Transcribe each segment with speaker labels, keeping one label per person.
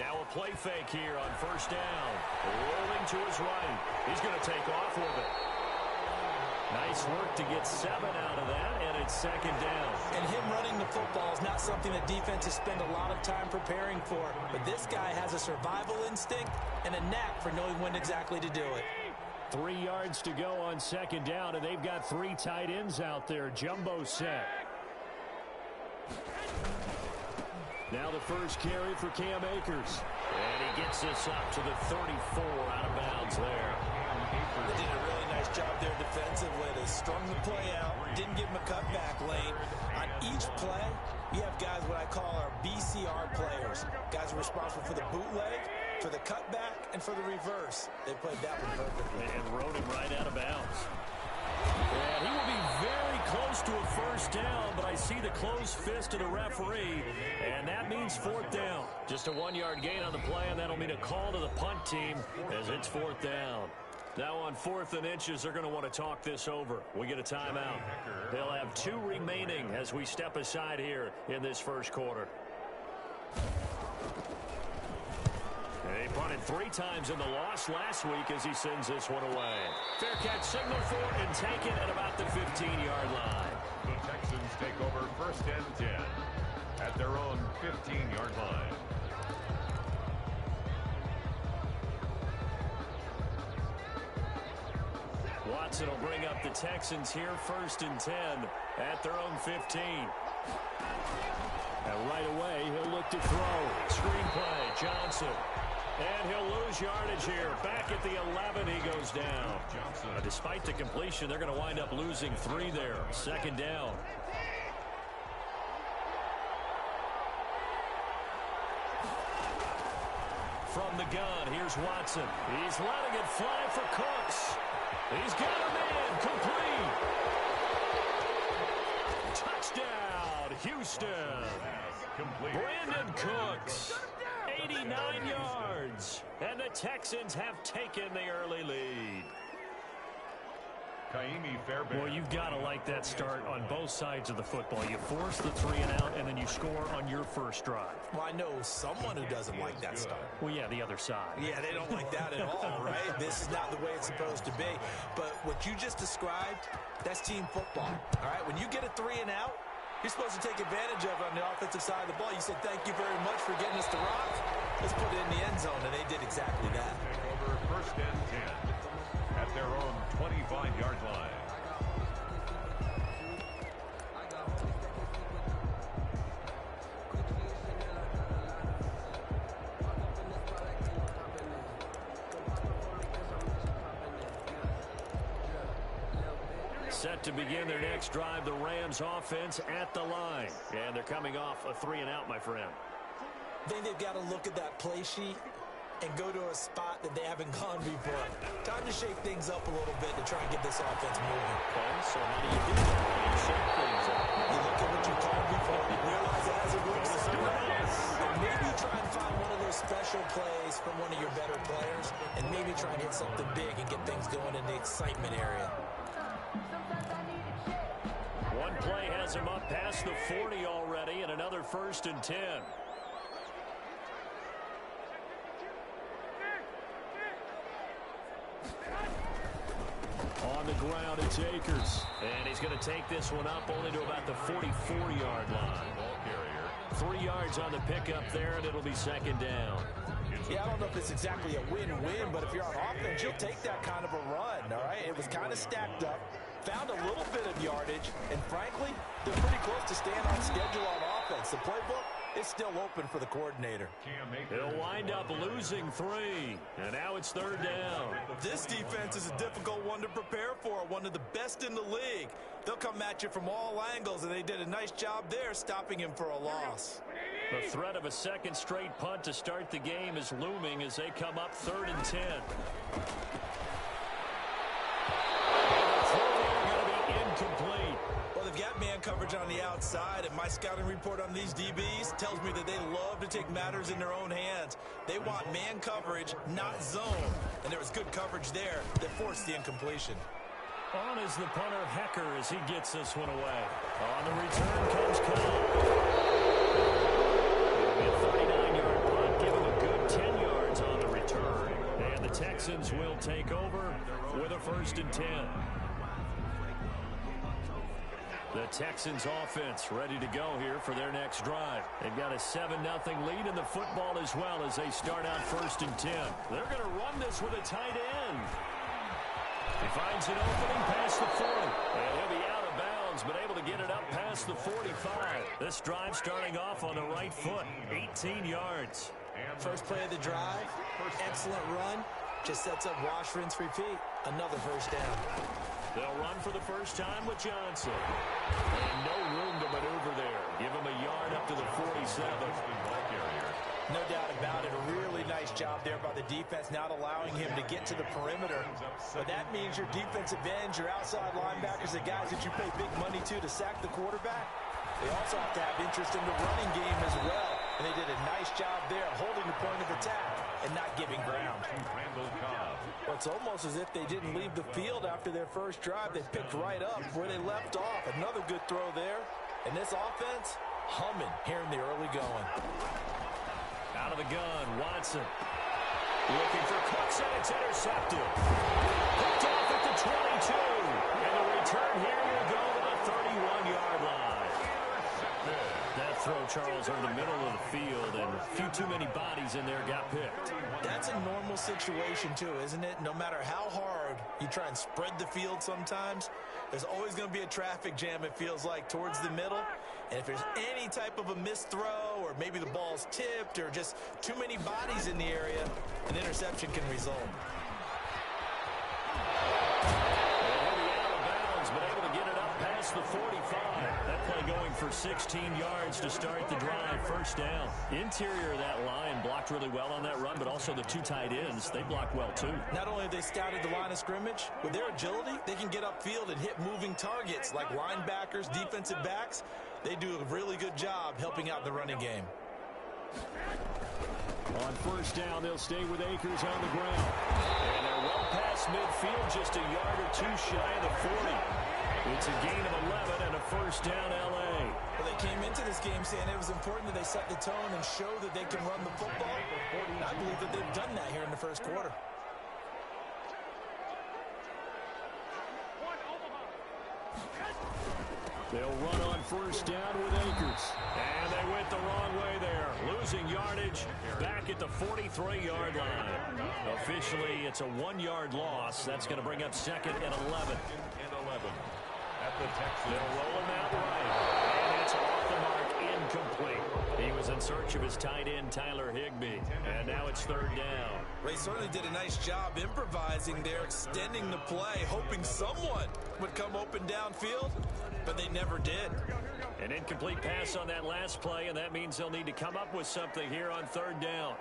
Speaker 1: Now a play fake here on first down. Rolling to his right. He's going to take off with it. Nice work to get 7 out of that, and it's second down.
Speaker 2: And him running the football is not something that defenses spend a lot of time preparing for. But this guy has a survival instinct and a knack for knowing when exactly to do it.
Speaker 1: 3 yards to go on second down, and they've got 3 tight ends out there. Jumbo set. Now the first carry for Cam Akers. And he gets this up to the 34 out of bounds there.
Speaker 2: They did a really nice job there defensively. They strung the play out, didn't give him a cutback lane. On each play, we have guys what I call our BCR players. Guys are responsible for the bootleg, for the cutback, and for the reverse. They played that one perfectly.
Speaker 1: And rode him right out of bounds. And he will be very close to a first down, but I see the closed fist of the referee, and that means 4th down. Just a 1-yard gain on the play, and that'll mean a call to the punt team as it's 4th down. Now on 4th and inches, they're going to want to talk this over. We get a timeout. They'll have 2 remaining as we step aside here in this first quarter. He punted 3 times in the loss last week as he sends this one away. Fair catch signal for it and take it at about the 15-yard line.
Speaker 3: The Texans take over 1st and 10 at their own 15-yard line.
Speaker 1: Watson will bring up the Texans here 1st and 10 at their own 15. And right away, he'll look to throw. Screen play, Johnson. And he'll lose yardage here. Back at the 11, he goes down. Despite the completion, they're going to wind up losing 3 there. 2nd down. From the gun, here's Watson. He's letting it fly for Cooks. He's got him in. Complete. Touchdown, Houston. Brandon Cooks. 89 yards. And the Texans have taken the early lead. Well, you've got to like that start on both sides of the football. You force the 3 and out, and then you score on your first drive.
Speaker 2: Well, I know someone who doesn't like that start.
Speaker 1: Well, yeah, the other side.
Speaker 2: Yeah, they don't like that at all, right? This is not the way it's supposed to be. But what you just described, that's team football, all right? When you get a 3 and out, you're supposed to take advantage of it on the offensive side of the ball. You said, thank you very much for getting us the rock. Let's put it in the end zone, and they did exactly that.
Speaker 3: Over 1st and 10 at their own 25-yard line.
Speaker 1: Set to begin their next drive, the Rams offense at the line. And they're coming off a 3 and out, my friend.
Speaker 2: I think they've got to look at that play sheet and go to a spot that they haven't gone before. Time to shake things up a little bit to try and get this offense moving.
Speaker 1: Okay, so how do you do that? How do you shake things up?
Speaker 2: You look at what you called before, you realize it hasn't worked so well. And maybe try and find one of those special plays from one of your better players, and maybe try and hit something big and get things going in the excitement area.
Speaker 1: One play has him up past the 40 already, and another 1st and 10. On the ground, it's Akers. And he's going to take this one up only to about the 44-yard line. 3 yards on the pickup there, and it'll be 2nd down.
Speaker 2: Yeah, I don't know if it's exactly a win-win, but if you're on offense, you'll take that kind of a run, all right? It was kind of stacked up, found a little bit of yardage, and frankly, they're pretty close to staying on schedule on offense. The playbook is still open for the coordinator.
Speaker 1: He'll wind up losing 3, and now it's 3rd down.
Speaker 2: This defense is a difficult one to prepare for, one of the best in the league. They'll come at you from all angles, and they did a nice job there stopping him for a loss.
Speaker 1: The threat of a 2nd straight punt to start the game is looming as they come up 3rd and 10. Incomplete.
Speaker 2: Well, they've got man coverage on the outside, and my scouting report on these DBs tells me that they love to take matters in their own hands. They want man coverage, not zone. And there was good coverage there that forced the incompletion.
Speaker 1: On is the punter, Hecker, as he gets this one away. On the return comes Cobb. It'll be a 39-yard punt, giving a good Texans will take over with a 1st and 10. The Texans offense ready to go here for their next drive. They've got a 7-0 lead in the football as well as they start out 1st and 10. They're going to run this with a tight end. He finds an opening past the 40. And he'll be out of bounds, but able to get it up past the 45. This drive starting off on the right foot. 18 yards.
Speaker 2: First play of the drive. Excellent run. Just sets up wash, rinse, repeat. Another first down.
Speaker 1: They'll run for the first time with Johnson. And no room to maneuver there. Give him a yard up to the 47.
Speaker 2: No doubt about it. A really nice job there by the defense, not allowing him to get to the perimeter. But that means your defensive ends, your outside linebackers, the guys that you pay big money to sack the quarterback, they also have to have interest in the running game as well. And they did a nice job there holding the point of attack and not giving ground. Well, it's almost as if they didn't leave the field after their first drive. They picked right up where they left off. Another good throw there. And this offense, humming here in the early going.
Speaker 1: Out of the gun, Watson. Looking for Cooks, and it's intercepted. Picked off at the 22. And the return here will go to the 31-yard line. That throw, Charles, over the middle of the field, and a few too many bodies in there got picked.
Speaker 2: That's a normal situation, too, isn't it? No matter how hard you try and spread the field sometimes, there's always going to be a traffic jam, it feels like, towards the middle. And if there's any type of a missed throw, or maybe the ball's tipped, or just too many bodies in the area, an interception can result.
Speaker 1: He'll be out of bounds, but able to get it up past the 45. That play going for 16 yards to start the drive. First down. Interior of that line blocked really well on that run, but also the two tight ends, they blocked well too.
Speaker 2: Not only have they scouted the line of scrimmage, with their agility, they can get upfield and hit moving targets like linebackers, defensive backs. They do a really good job helping out the running game.
Speaker 1: On first down, they'll stay with Akers on the ground. And they're well past midfield, just a yard or two shy of the 40. It's a gain of 11 and a first down, L.A.
Speaker 2: Well, they came into this game saying it was important that they set the tone and show that they can run the football. And I believe that they've done that here in the first quarter.
Speaker 1: They'll run on first down with Akers. And they went the wrong way there. Losing yardage back at the 43-yard line. Officially, it's a 1-yard loss. That's going to bring up second and 11.
Speaker 3: At the Texans.
Speaker 1: They'll roll him out right. And it's off the mark, incomplete. He was in search of his tight end, Tyler Higbee. And now it's third down.
Speaker 2: Ray certainly did a nice job improvising there, extending the play, hoping someone would come open downfield, but they never did.
Speaker 1: An incomplete pass on that last play, and that means they'll need to come up with something here on third down.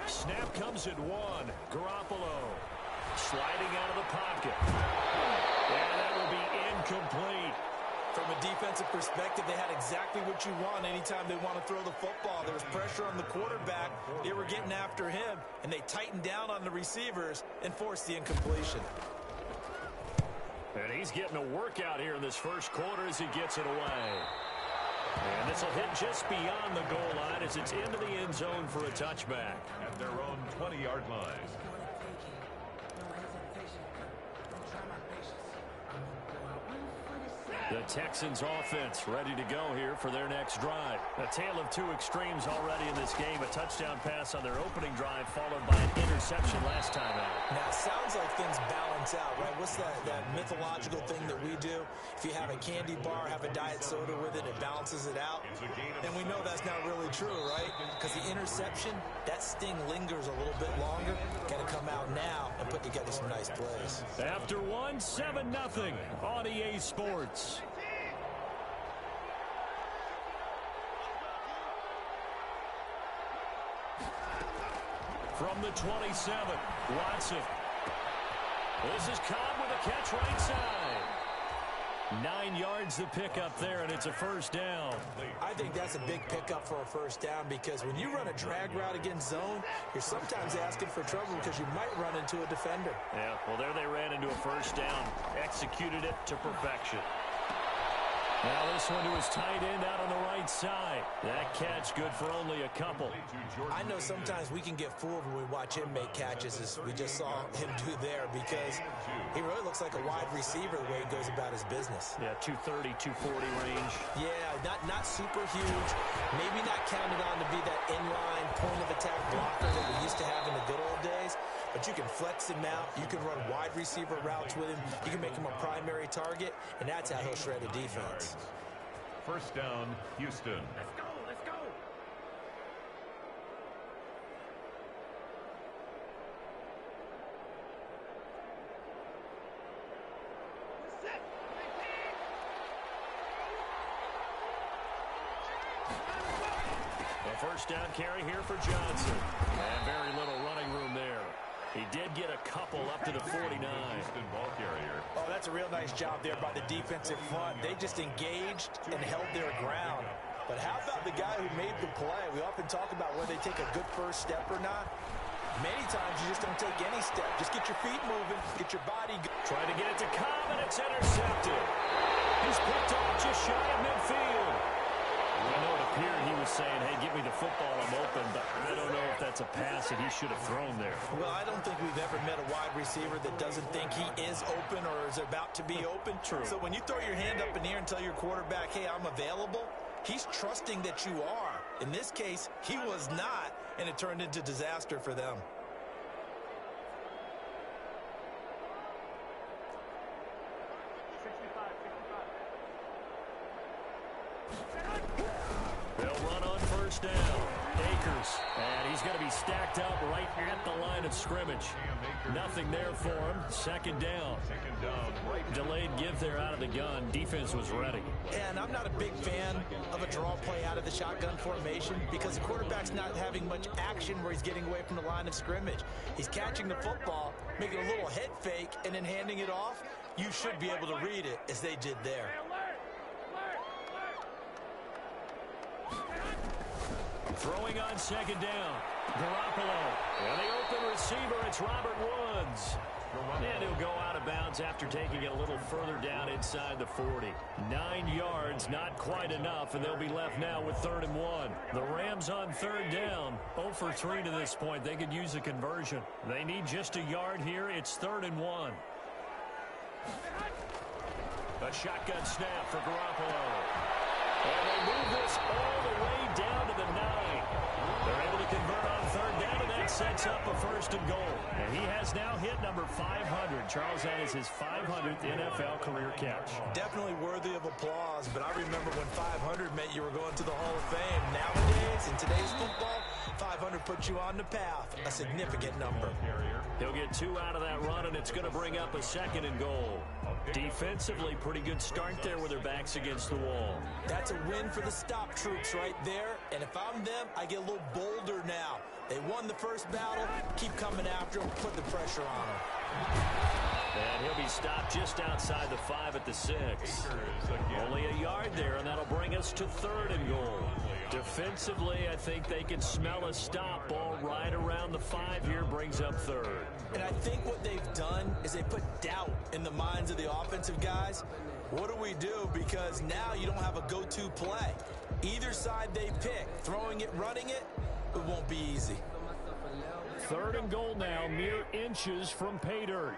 Speaker 1: Snap comes at one. Garoppolo sliding out of the pocket. And that will be incomplete.
Speaker 2: From a defensive perspective, they had exactly what you want anytime they want to throw the football. There was pressure on the quarterback. They were getting after him, and they tightened down on the receivers and forced the incompletion.
Speaker 1: And he's getting a workout here in this first quarter as he gets it away. And this will hit just beyond the goal line as it's into the end zone for a touchback.
Speaker 3: At their own 20-yard line.
Speaker 1: The Texans offense ready to go here for their next drive. A tale of two extremes already in this game. A touchdown pass on their opening drive followed by an interception last time out.
Speaker 2: Now, it sounds like things balance out, right? What's that mythological thing that we do? If you have a candy bar, have a diet soda with it, it balances it out. And we know that's not really true, right? Because the interception, that sting lingers a little bit longer. Got to come out now and put together some nice plays.
Speaker 1: After one, 7-0 on EA Sports. From the 27, Watson. This is Cobb with a catch right side. 9 yards to pick up there, and it's a first down.
Speaker 2: I think that's a big pickup for a first down because when you run a drag route against zone, you're sometimes asking for trouble because you might run into a defender.
Speaker 1: Yeah, well, there they ran into a first down. Executed it to perfection. Now this one to his tight end out on the right side. That catch good for only a couple.
Speaker 2: I know sometimes we can get fooled when we watch him make catches, as we just saw him do there, because he really looks like a wide receiver the way he goes about his business.
Speaker 1: Yeah, 230, 240 range.
Speaker 2: Yeah, not super huge. Maybe not counted on to be that inline point-of-attack blocker that we used to have in the good old days. But you can flex him out. You can run wide receiver routes with him. You can make him a primary target, and that's how he'll shred a defense.
Speaker 3: First down, Houston.
Speaker 4: Let's go, let's go.
Speaker 1: A first down carry here for Johnson. And very little running room there. He did get a couple up to the 49.
Speaker 3: Houston ball carrier.
Speaker 2: Oh, that's a real nice job there by the defensive front. They just engaged and held their ground. But how about the guy who made the play? We often talk about whether they take a good first step or not. Many times you just don't take any step. Just get your feet moving, get your body going.
Speaker 1: Trying to get it to Cobb, and it's intercepted. He's picked off just shy of midfield. I know it appeared he was saying, hey, give me the football, I'm open, but I don't know if that's a pass that he should have thrown there.
Speaker 2: Well, I don't think we've ever met a wide receiver that doesn't think he is open or is about to be open.
Speaker 1: True.
Speaker 2: So when you throw your hand up in the air and tell your quarterback, hey, I'm available, he's trusting that you are. In this case, he was not, and it turned into disaster for them.
Speaker 1: They'll run on first down. Akers, and he's going to be stacked up right at the line of scrimmage. Nothing there for him. Second down. Delayed give there out of the gun. Defense was ready.
Speaker 2: And I'm not a big fan of a draw play out of the shotgun formation because the quarterback's not having much action where he's getting away from the line of scrimmage. He's catching the football, making a little head fake, and then handing it off. You should be able to read it as they did there.
Speaker 1: Throwing on second down. Garoppolo. And the open receiver, it's Robert Woods. And he'll go out of bounds after taking it a little further down inside the 40. 9 yards, not quite enough, and they'll be left now with 3rd and 1. The Rams on third down. 0 for 3 to this point. They could use a conversion. They need just a yard here. It's 3rd and 1. A shotgun snap for Garoppolo. And they move this all the way down to the 9. They're able to convert on third down, and that sets up a 1st and goal. And he has now hit number 500. Charles, that is his 500th NFL career catch.
Speaker 2: Definitely worthy of applause, but I remember when 500 meant you were going to the Hall of Fame. Nowadays, in today's football, 500 puts you on the path, a significant number.
Speaker 1: He'll get 2 out of that run, and it's going to bring up a 2nd and goal. Defensively, pretty good start there with their backs against the wall.
Speaker 2: That's a win for the stop troops right there, and if I'm them, I get a little bolder now. They won the first battle, keep coming after them, put the pressure on them.
Speaker 1: And he'll be stopped just outside the 5 at the 6. Only a yard there, and that'll bring us to 3rd and goal. Defensively, I think they can smell a stop ball right around the 5 here, brings up 3rd.
Speaker 2: And I think what they've done is they put doubt in the minds of the offensive guys. What do we do? Because now you don't have a go-to play. Either side they pick, throwing it, running it, it won't be easy.
Speaker 1: 3rd and goal now, mere inches from pay dirt.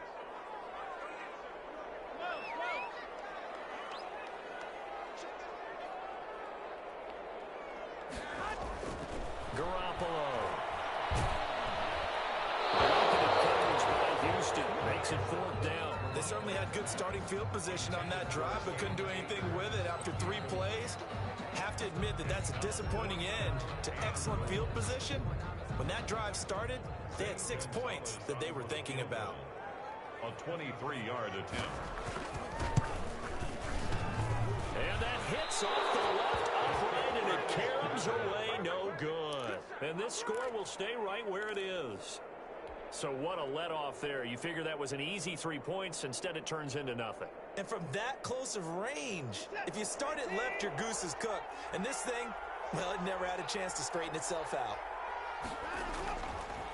Speaker 1: Garoppolo. Coverage by Houston makes it 4th down.
Speaker 2: They certainly had good starting field position on that drive, but couldn't do anything with it after 3 plays. Have to admit that that's a disappointing end to excellent field position. When that drive started, they had 6 points that they were thinking about.
Speaker 3: A 23-yard attempt.
Speaker 1: And that hits off the left upright, and it caroms away, no good. And this score will stay right where it is. So what a let-off there. You figure that was an easy 3 points. Instead, it turns into nothing.
Speaker 2: And from that close of range, if you start it left, your goose is cooked. And this thing, well, it never had a chance to straighten itself out.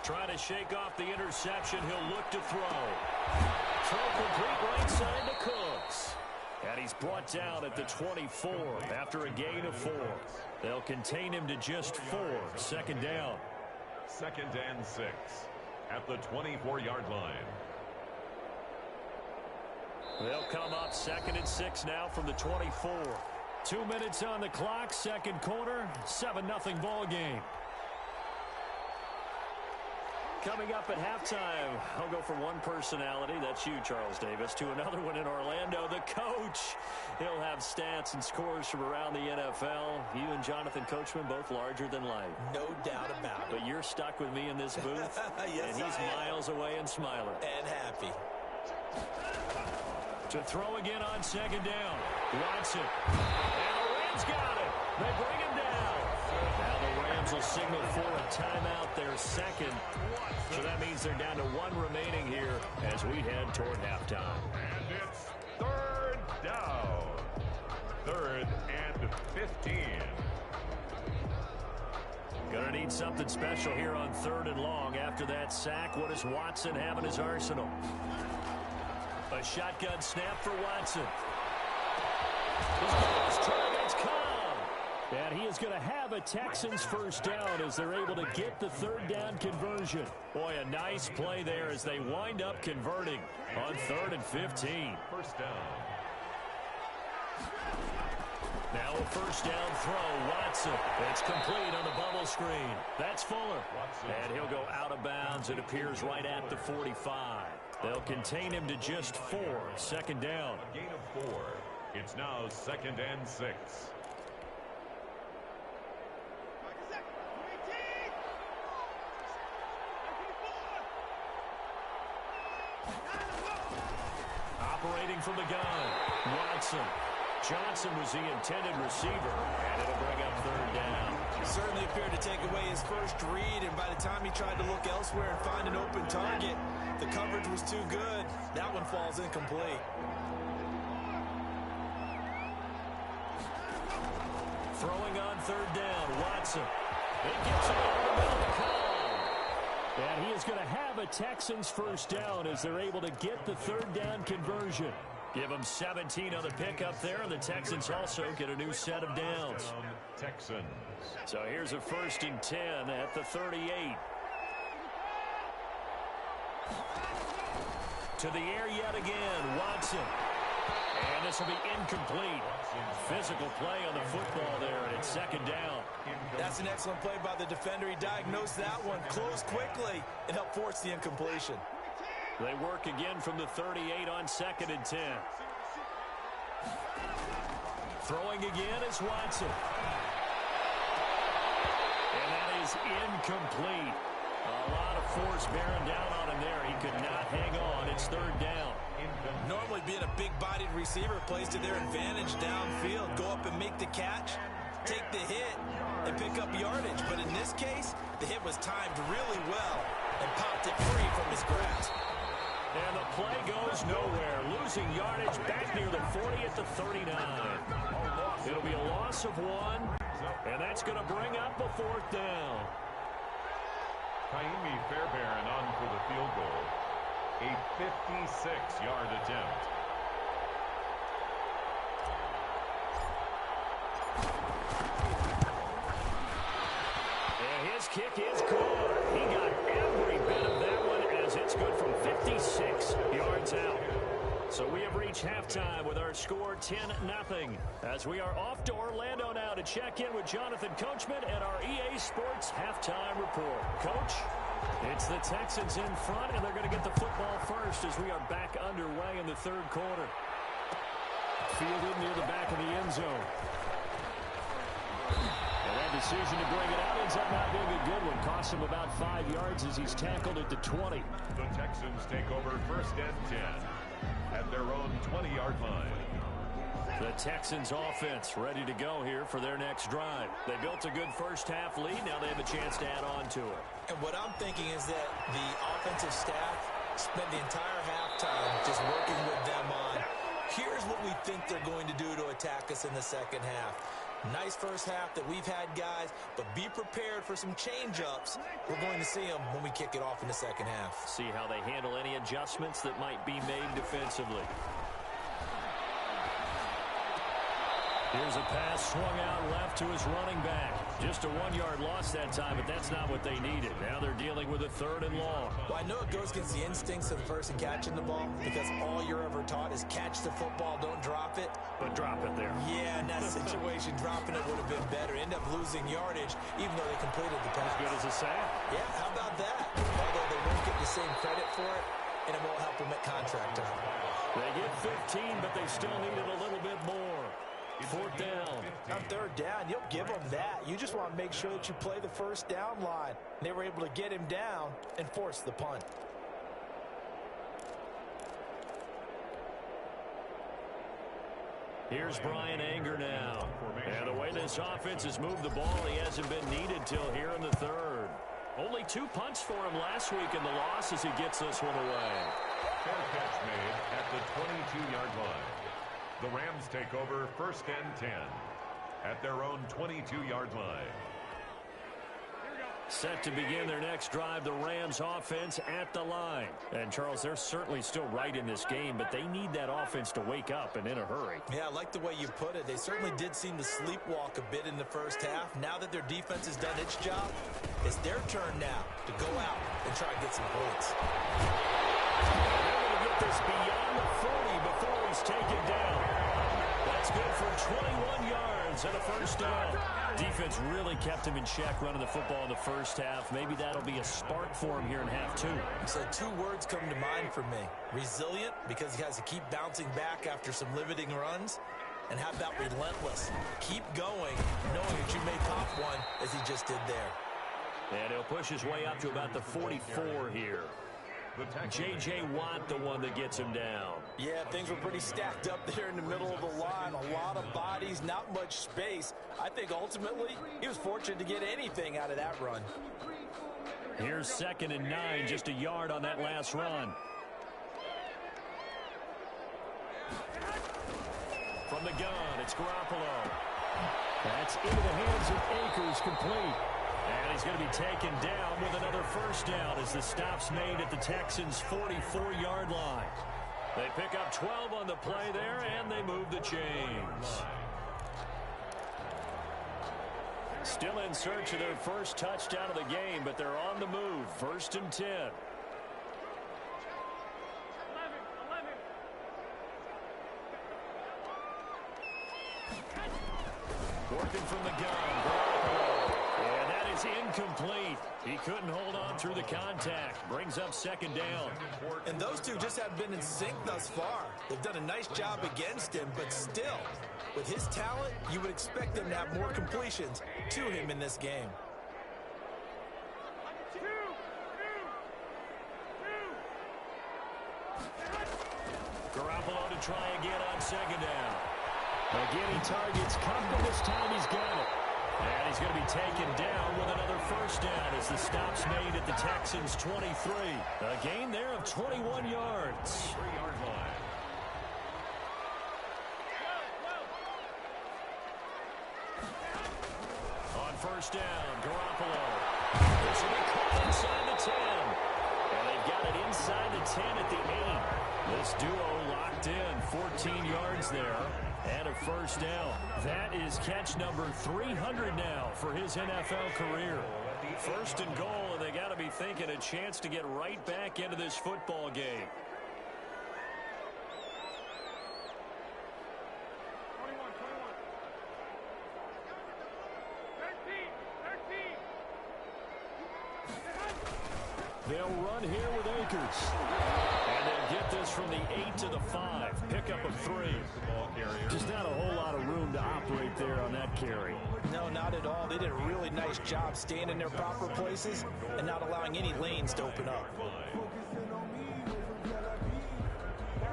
Speaker 1: Trying to shake off the interception. He'll look to throw. Throw complete right side to Cooks. And he's brought down at the 24 after a gain of 4. They'll contain him to just 4. Second down.
Speaker 3: 2nd and 6 at the 24-yard line.
Speaker 1: They'll come up 2nd and 6 now from the 24. 2 minutes on the clock, second quarter, 7-0 ball game. Coming up at halftime, I'll go from one personality, that's you, Charles Davis, to another one in Orlando, the coach. He'll have stats and scores from around the NFL. You and Jonathan Coachman both larger than life.
Speaker 2: No doubt about it.
Speaker 1: But you're stuck with me in this booth,
Speaker 2: yes,
Speaker 1: and he's miles away and smiling.
Speaker 2: And happy.
Speaker 1: To throw again on second down. Watson. And the Rams got it. They bring him down. Now the Rams will signal for a timeout, their second. So that means they're down to 1 remaining here as we head toward halftime.
Speaker 3: And it's 3rd down. 3rd and 15.
Speaker 1: Gonna need something special here on 3rd and long. After that sack, what does Watson have in his arsenal? A shotgun snap for Watson. His first target's come. And he is going to have a Texans first down as they're able to get the 3rd down conversion. Boy, a nice play there as they wind up converting on 3rd and 15.
Speaker 3: First down.
Speaker 1: Now a first down throw, Watson. It's complete on the bubble screen. That's Fuller. And he'll go out of bounds. It appears right at the 45. They'll contain him to just 4. Second down.
Speaker 3: A gain of 4. It's now 2nd and 6.
Speaker 1: Operating from the gun, Watson. Johnson was the intended receiver, and it'll bring up 3rd down.
Speaker 2: Certainly appeared to take away his first read, and by the time he tried to look elsewhere and find an open target, the coverage was too good. That one falls incomplete.
Speaker 1: Throwing on 3rd down, Watson. It gets him over the middle to Cobb. And he is going to have a Texans first down as they're able to get the 3rd down conversion. Give them 17 on the pickup there, and the Texans also get a new set of downs.
Speaker 3: Texans.
Speaker 1: So here's a 1st and 10 at the 38. To the air yet again, Watson. And this will be incomplete. Physical play on the football there, and it's 2nd down.
Speaker 2: That's an excellent play by the defender. He diagnosed that one, closed quickly, and helped force the incompletion.
Speaker 1: They work again from the 38 on 2nd and 10. Throwing again is Watson. And that is incomplete. A lot of force bearing down on him there. He could not hang on. It's 3rd down.
Speaker 2: Normally being a big-bodied receiver plays to their advantage downfield. Go up and make the catch, take the hit, and pick up yardage. But in this case, the hit was timed really well and popped it free from his grasp.
Speaker 1: And the play goes nowhere. Losing yardage back near the 40 at the 39. It'll be a loss of 1, and that's going to bring up a 4th down.
Speaker 3: Kaimi Fairbairn on for the field goal. A 56-yard attempt.
Speaker 1: And his kick is good. He got every bit of that one as it's good from 56 yards out. So we have reached halftime with our score 10-0 as we are off to Orlando now to check in with Jonathan Coachman and our EA Sports halftime report. Coach, it's the Texans in front, and they're going to get the football first as we are back underway in the 3rd quarter. Fielded near the back of the end zone. And that decision to bring it out ends up not being a good one. Costs him about 5 yards as he's tackled at the 20.
Speaker 3: The Texans take over 1st and 10 at their own 20-yard line.
Speaker 1: The Texans offense ready to go here for their next drive. They built a good first-half lead. Now they have a chance to add on to it.
Speaker 2: And what I'm thinking is that the offensive staff spent the entire halftime just working with them on Here's what we think they're going to do to attack us in the second half. Nice first half that we've had, guys, but be prepared for some change-ups. We're going to see them when we kick it off in the second half.
Speaker 1: See how they handle any adjustments that might be made defensively. Here's a pass swung out left to his running back. Just a 1-yard loss that time, but that's not what they needed. Now they're dealing with a 3rd and long.
Speaker 2: Well, I know it goes against the instincts of the person catching the ball because all you're ever taught is catch the football, don't drop it.
Speaker 1: But drop it there.
Speaker 2: Yeah, in that situation, dropping it would have been better. End up losing yardage, even though they completed the pass.
Speaker 1: As good as a sack.
Speaker 2: Yeah, how about that? Although they won't get the same credit for it, and it won't help them at contract time.
Speaker 1: They get 15, but they still needed a little bit more. 4th down.
Speaker 2: On 3rd down, you'll give them that. You just want to make sure that you play the first down line. They were able to get him down and force the punt.
Speaker 1: Here's Brian Anger now. And the way this offense has moved the ball, he hasn't been needed till here in the 3rd. Only 2 punts for him last week in the loss as he gets this one away.
Speaker 3: Fair catch made at the 22-yard line. The Rams take over 1st and 10 at their own 22-yard line.
Speaker 1: Set to begin their next drive, the Rams offense at the line. And, Charles, they're certainly still right in this game, but they need that offense to wake up and in a hurry.
Speaker 2: Yeah, I like the way you put it. They certainly did seem to sleepwalk a bit in the first half. Now that their defense has done its job, it's their turn now to go out and try to get some points.
Speaker 1: They're going to get this beyond the 40 before he's taken down. That's good for 21 yards and a 1st down. Defense really kept him in check running the football in the first half. Maybe that'll be a spark for him here in half 2.
Speaker 2: So 2 words come to mind for me. Resilient, because he has to keep bouncing back after some limiting runs. And how about relentless? Keep going, knowing that you may pop one as he just did there.
Speaker 1: And he'll push his way up to about the 44 here. J.J. Watt, the one that gets him down.
Speaker 2: Yeah, things were pretty stacked up there in the middle of the line. A lot of bodies, not much space. I think ultimately he was fortunate to get anything out of that run.
Speaker 1: Here's 2nd and 9, just a yard on that last run. From the gun, it's Garoppolo. That's into the hands of Akers, complete. And he's going to be taken down with another 1st down as the stop's made at the Texans' 44-yard line. They pick up 12 on the play there, and they move the chains. Still in search of their first touchdown of the game, but they're on the move. 1st and 10. Working from the gun. And that is incomplete. He couldn't hold on through the contact. Brings up 2nd down.
Speaker 2: And those two just have been in sync thus far. They've done a nice job against him, but still, with his talent, you would expect them to have more completions to him in this game.
Speaker 1: Garoppolo to try again on 2nd down. Again, he targets Cup, this time he's got it. And he's going to be taken down with another 1st down as the stop's made at the Texans' 23. A gain there of 21 yards.
Speaker 3: 3-yard line.
Speaker 1: On 1st down, Garoppolo. This will be caught inside the 10. And they've got it inside the 10 at the 8. This duo locked in, 14 yards there. And a 1st down. That is catch number 300 now for his NFL career. 1st and goal, and they got to be thinking a chance to get right back into this football game. They'll run here with Akers. And they'll get this from the 8 to the 5. Pickup of 3. Just not a whole lot of room to operate there on that carry.
Speaker 2: No, not at all. They did a really nice job staying in their proper places and not allowing any lanes to open up.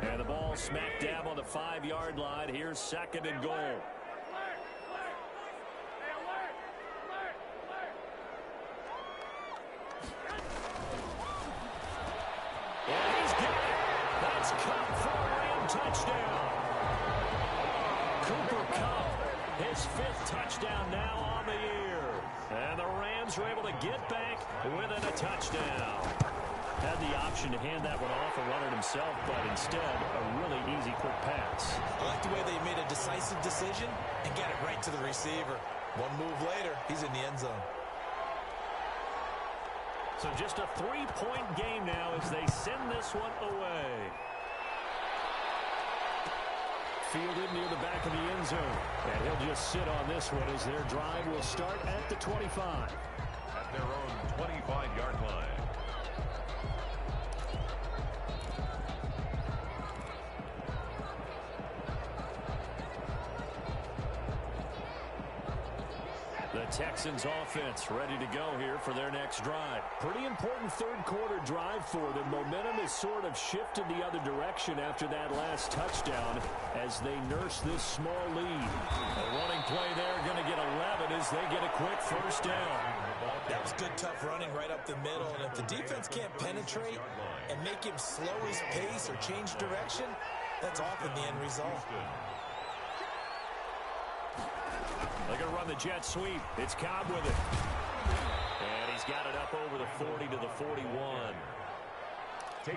Speaker 1: And the ball smack dab on the 5-yard line. Here's 2nd and goal. And he's got it. That's Cup for a Ram touchdown. Cooper Kupp, his 5th touchdown now on the year. And the Rams were able to get back within a touchdown. Had the option to hand that one off and run it himself, but instead, a really easy, quick pass.
Speaker 2: I like the way they made a decisive decision and got it right to the receiver. One move later, he's in the end zone.
Speaker 1: So just a 3-point game now as they send this one away. Fielded near the back of the end zone. And he'll just sit on this one as their drive will start at the 25.
Speaker 3: At their own 25-yard line.
Speaker 1: The Texans offense ready to go here for their next drive. Pretty important third quarter drive for them. Momentum has sort of shifted the other direction after that last touchdown as they nurse this small lead. A running play there, going to get 11 as they get a quick first down.
Speaker 2: That was good, tough running right up the middle. And if the defense can't penetrate and make him slow his pace or change direction, that's often the end result.
Speaker 1: They're going to run the jet sweep. It's Cobb with it. And he's got it up over the 40 to the 41.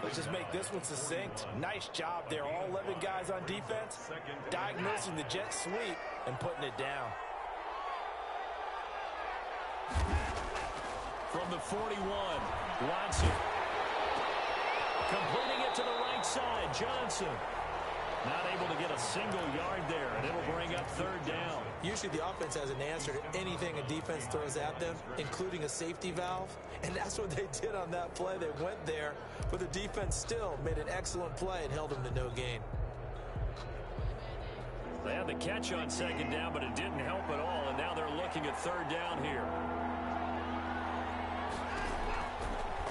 Speaker 2: Let's just make this one succinct. Nice job there. All 11 guys on defense diagnosing the jet sweep and putting it down.
Speaker 1: From the 41, Watson. Completing it to the right side, Johnson. Not able to get a single yard there, and it'll bring up third down.
Speaker 2: Usually the offense has an answer to anything a defense throws at them, including a safety valve. And that's what they did on that play. They went there, but the defense still made an excellent play and held them to no gain.
Speaker 1: They had the catch on second down, but it didn't help at all, and now they're looking at third down here.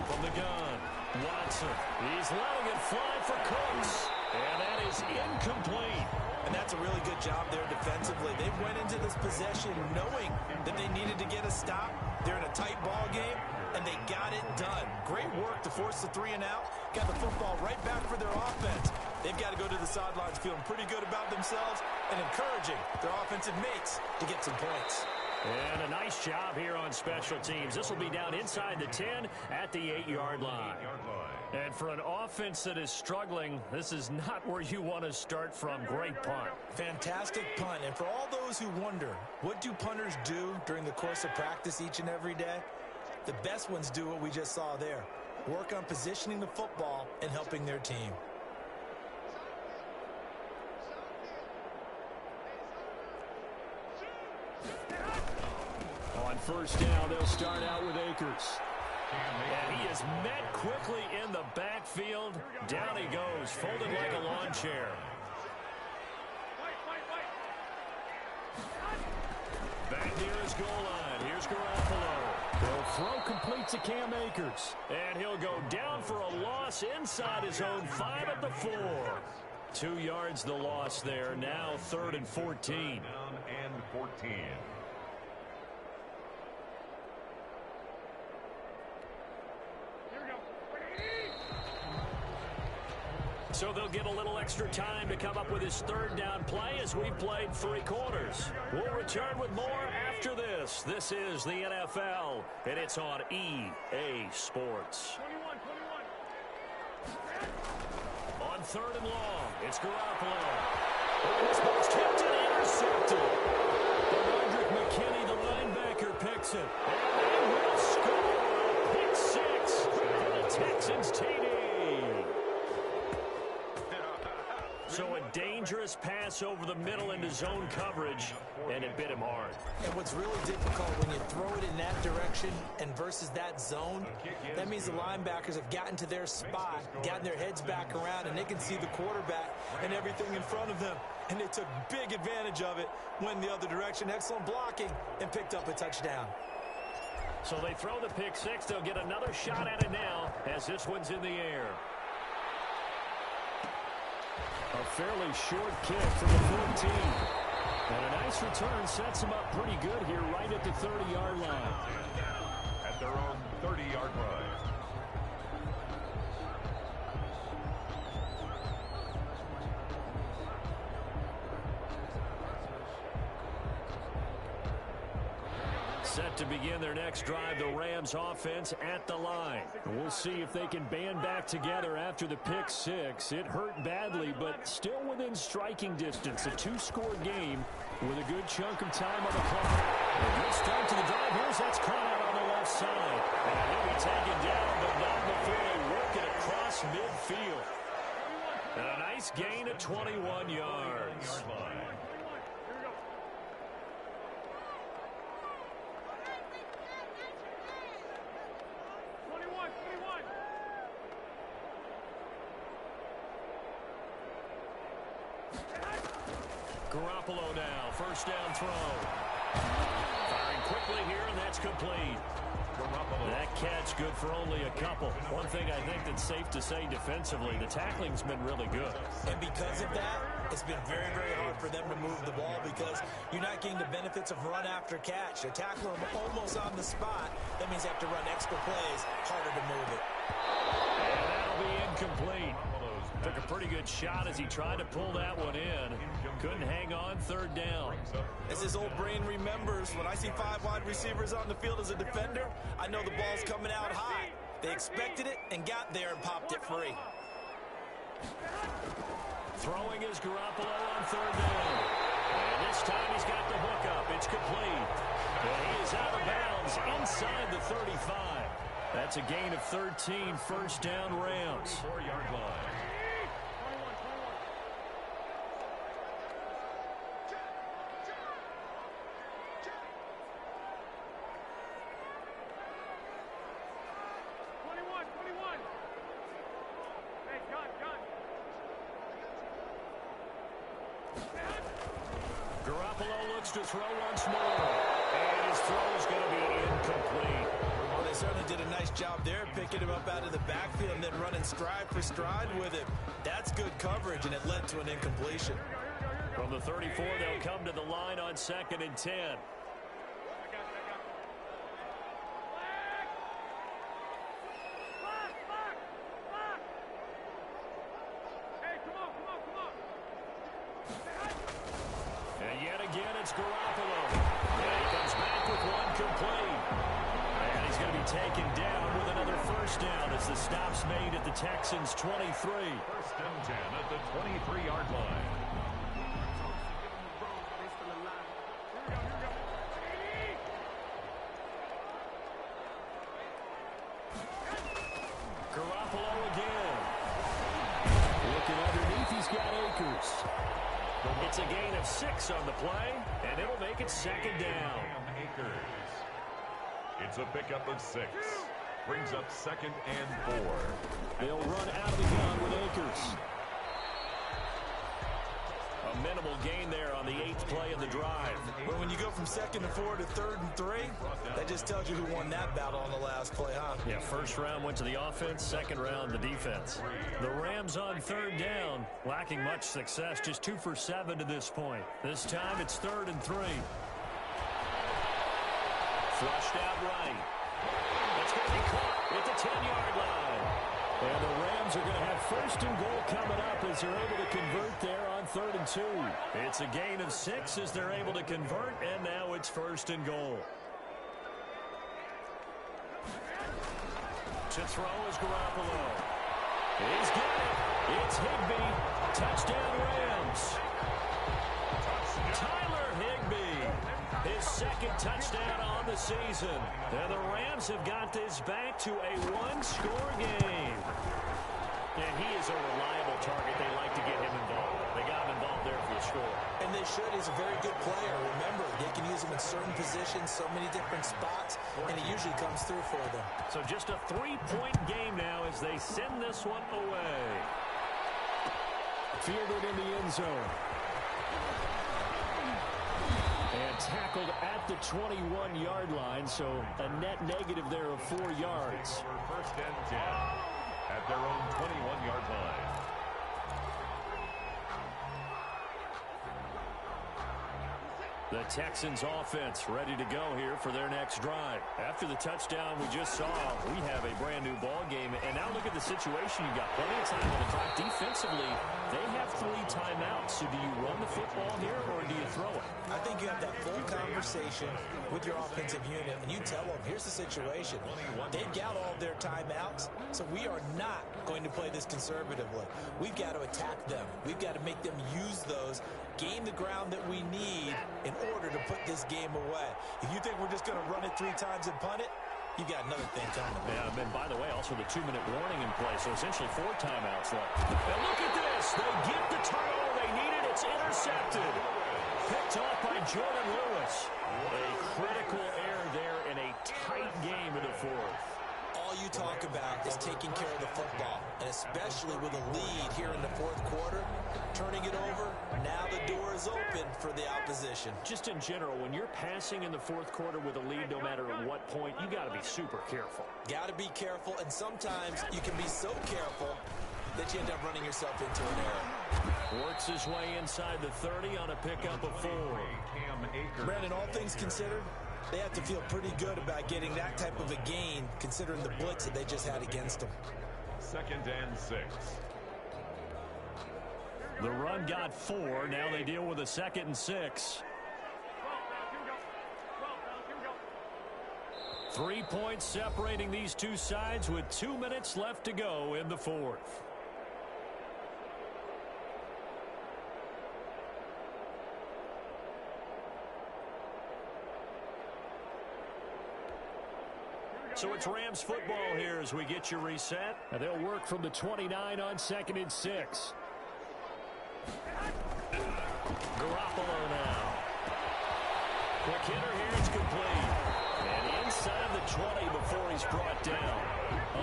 Speaker 1: From the gun, Watson. He's letting it fly for Cooks. And that is incomplete.
Speaker 2: And that's a really good job there defensively. They went into this possession knowing that they needed to get a stop. They're in a tight ball game, and they got it done. Great work to force the 3 and out. Got the football right back for their offense. They've got to go to the sidelines feeling pretty good about themselves and encouraging their offensive mates to get some points.
Speaker 1: And a nice job here on special teams. This will be down inside the 10 at the 8-yard line. And for an offense that is struggling, this is not where you want to start from. Great punt.
Speaker 2: Fantastic punt. And for all those who wonder, what do punters do during the course of practice each and every day? The best ones do what we just saw there. Work on positioning the football and helping their team.
Speaker 1: On first down, they'll start out with Akers. And he is met quickly in the backfield. Down he goes, folded like a lawn chair. Back near his goal line. Here's Garoppolo. He'll throw complete to Cam Akers. And he'll go down for a loss inside his own 5 at the 4. 2 yards the loss there. Now 3rd and 14.
Speaker 3: Down and 14.
Speaker 1: So they'll get a little extra time to come up with his 3rd down play as we've played 3 quarters. We'll return with more after this. This is the NFL, and it's on EA Sports. On 3rd and long, it's Garoppolo. And this ball's tipped and intercepted. Roderick McKinney, the linebacker, picks it. And they will score. Pick 6 for the Texans TD. So a dangerous pass over the middle into zone coverage, and it bit him hard.
Speaker 2: And what's really difficult when you throw it in that direction and versus that zone, that means the linebackers have gotten to their spot, gotten their heads back around, and they can see the quarterback and everything in front of them. And they took big advantage of it, went the other direction, excellent blocking, and picked up a touchdown.
Speaker 1: So they throw the pick 6. They'll get another shot at it now as this one's in the air. A fairly short kick from the 14. And a nice return sets them up pretty good here right at the 30-yard line.
Speaker 3: At their own 30-yard line.
Speaker 1: to begin their next drive, the Rams offense at the line. We'll see if they can band back together after the pick six. It hurt badly, but still within striking distance. A two-score game with a good chunk of time on the clock. A good start to the drive. Here's that's caught out on the left side. And he'll be taken down, but not before they work it across midfield. And a nice gain of 21 yards. Garoppolo now, first down throw. Firing quickly here, and that's complete. That catch good for only a couple. One thing I think that's safe to say defensively, the tackling's been really good.
Speaker 2: And because of that, it's been very, very hard for them to move the ball because you're not getting the benefits of run after catch. They tackle them almost on the spot. That means they have to run extra plays, harder to move it.
Speaker 1: And that'll be incomplete. Took a pretty good shot as he tried to pull that one in. Couldn't hang on, third down.
Speaker 2: As his old brain remembers, when I see 5 wide receivers on the field as a defender, I know the ball's coming out high. They expected it and got there and popped it free.
Speaker 1: Throwing is Garoppolo on third down. And this time he's got the hook up. It's complete. And he is out of bounds inside the 35. That's a gain of 13, first down Rams.
Speaker 3: 4-yard line.
Speaker 1: Garoppolo looks to throw once more. And his throw is going to be incomplete.
Speaker 2: Well, they certainly did a nice job there, picking him up out of the backfield and then running stride for stride with him. That's good coverage, and it led to an incompletion.
Speaker 1: From the 34, they'll come to the line on 2nd and 10. And yet again, it's Garoppolo. And he comes back with one complete. And he's going to be taken down with another first down as the stop's made at the Texans' 23.
Speaker 3: First and 10 at the 23-yard line.
Speaker 1: Garoppolo again. Looking underneath, he's got Akers. It's a gain of 6 on the play, and it'll make it second down.
Speaker 3: Akers. It's a pickup of 6. Brings up 2nd and 4.
Speaker 1: They'll run out of the gun with Akers. A minimal gain there on the 8th play of the drive.
Speaker 2: Well, when you go from 2nd and 4 to 3rd and 3, that just tells you who won that battle on the last play, huh?
Speaker 1: Yeah, first round went to the offense, second round the defense. The Rams on third down, lacking much success, just 2 for 7 to this point. This time it's 3rd and 3. Flushed out right. It's going to be caught at the 10-yard line. And the Rams are going to have first and goal coming up as they're able to convert there on 3rd and 2. It's a gain of 6 as they're able to convert, and now it's first and goal. To throw is Garoppolo. He's got it. It's Higbee. Touchdown Rams. Tyler Higbee. His second touchdown on the season. And the Rams have got this back to a one-score game. And he is a reliable target. They like to get him involved. They got him involved there for the score.
Speaker 2: And they should. He's a very good player. Remember, they can use him in certain positions, so many different spots, and he usually comes through for them.
Speaker 1: So just a 3-point game now as they send this one away. Fielded in the end zone. And tackled at the 21-yard line, so a net negative there of 4 yards.
Speaker 3: First and 10 at their own 21-yard line.
Speaker 1: The Texans offense ready to go here for their next drive. After the touchdown we just saw, we have a brand new ball game. And now look at the situation. You've got plenty of time on the clock. Defensively, they have 3 timeouts. So do you run the football here or do you throw it?
Speaker 2: I think you have that full conversation with your offensive unit, and you tell them, here's the situation. They've got all their timeouts, so we are not going to play this conservatively. We've got to attack them. We've got to make them use those, gain the ground that we need in order to put this game away. If you think we're just going to run it 3 times and punt it, you got another thing coming.
Speaker 1: Yeah, and by the way, also the 2-minute warning in play, so essentially 4 timeouts left. And look at this. They get the turnover they needed. It's intercepted. Picked off by Jordan Lewis. A critical error there in a tight game in the 4th.
Speaker 2: All you talk about is taking care of the football, and especially with a lead here in the 4th quarter, turning it over, now the door is open for the opposition.
Speaker 1: Just in general, when you're passing in the 4th quarter with a lead, no matter at what point, you got to be super careful.
Speaker 2: Got to be careful, and sometimes you can be so careful that you end up running yourself into an error.
Speaker 1: Works his way inside the 30 on a pickup of 4.
Speaker 2: Brandon, all things considered, they have to feel pretty good about getting that type of a gain, considering the blitz that they just had against them.
Speaker 3: 2nd and 6.
Speaker 1: The run got 4. Now they deal with a 2nd and 6. 3 points separating these two sides with 2 minutes left to go in the 4th. So it's Rams football here as we get you reset. And they'll work from the 29 on 2nd and 6. Garoppolo now. Quick hitter here, it's complete. And inside the 20 before he's brought down.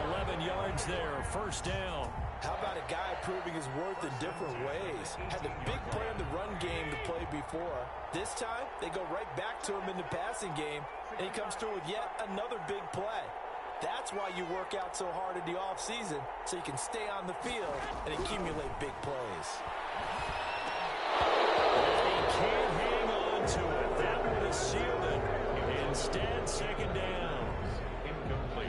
Speaker 1: 11 yards there, 1st down.
Speaker 2: How about a guy proving his worth in different ways? Had a big play in the run game to play before. This time, they go right back to him in the passing game, and he comes through with yet another big play. That's why you work out so hard in the offseason, so you can stay on the field and accumulate big plays.
Speaker 1: He can't hang on to it. That would have sealed it. Instead, 2nd down.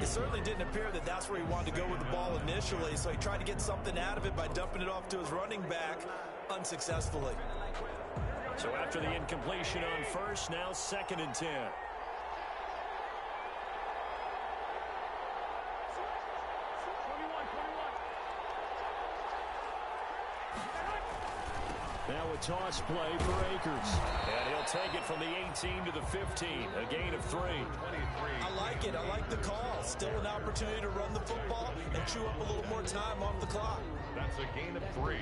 Speaker 2: It certainly didn't appear that that's where he wanted to go with the ball initially, so he tried to get something out of it by dumping it off to his running back unsuccessfully.
Speaker 1: So after the incompletion on 1st, now 2nd and 10. Now a toss play for Akers. And he'll take it from the 18 to the 15. A gain of 3.
Speaker 2: I like it. I like the call. Still an opportunity to run the football and chew up a little more time off the clock.
Speaker 3: That's a gain of 3.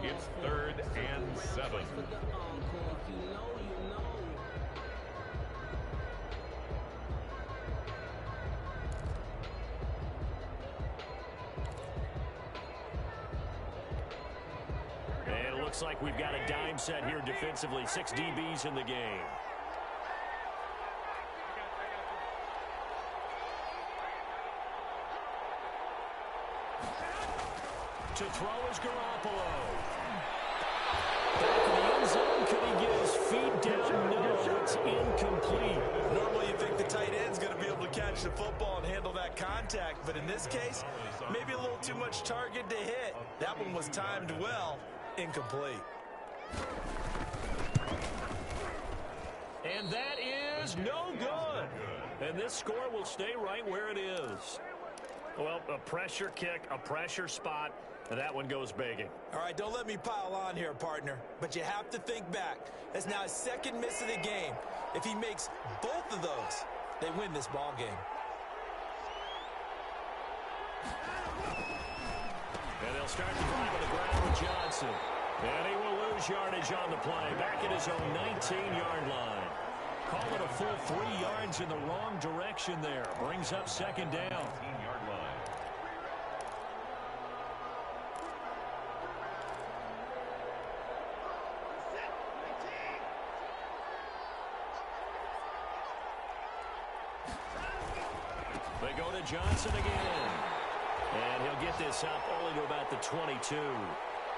Speaker 3: It's 3rd and 7.
Speaker 1: Looks like we've got a dime set here defensively. 6 DBs in the game. To throw is Garoppolo. Back in the end zone. Could he get his feet down? No, it's incomplete.
Speaker 2: Normally you think the tight end's going to be able to catch the football and handle that contact, but in this case, maybe a little too much target to hit. That one was timed well. Incomplete.
Speaker 1: And that is no good. And this score will stay right where it is. Well, a pressure kick, a pressure spot, and that one goes begging.
Speaker 2: All right, don't let me pile on here, partner. But you have to think back. That's now his 2nd miss of the game. If he makes both of those, they win this ball game.
Speaker 1: And they'll start to drive on the ground with Johnson. And he will lose yardage on the play. Back at his own 19-yard line. Call it a full 3 yards in the wrong direction there. Brings up 2nd down.
Speaker 3: 19-yard line.
Speaker 1: They go to Johnson again. And he'll get this up only to about the 22.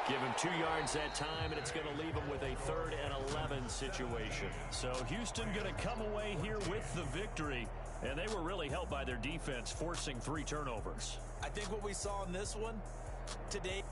Speaker 1: Give him 2 yards that time, and it's going to leave him with a 3rd and 11 situation. So Houston going to come away here with the victory, and they were really helped by their defense, forcing 3 turnovers.
Speaker 2: I think what we saw in this one today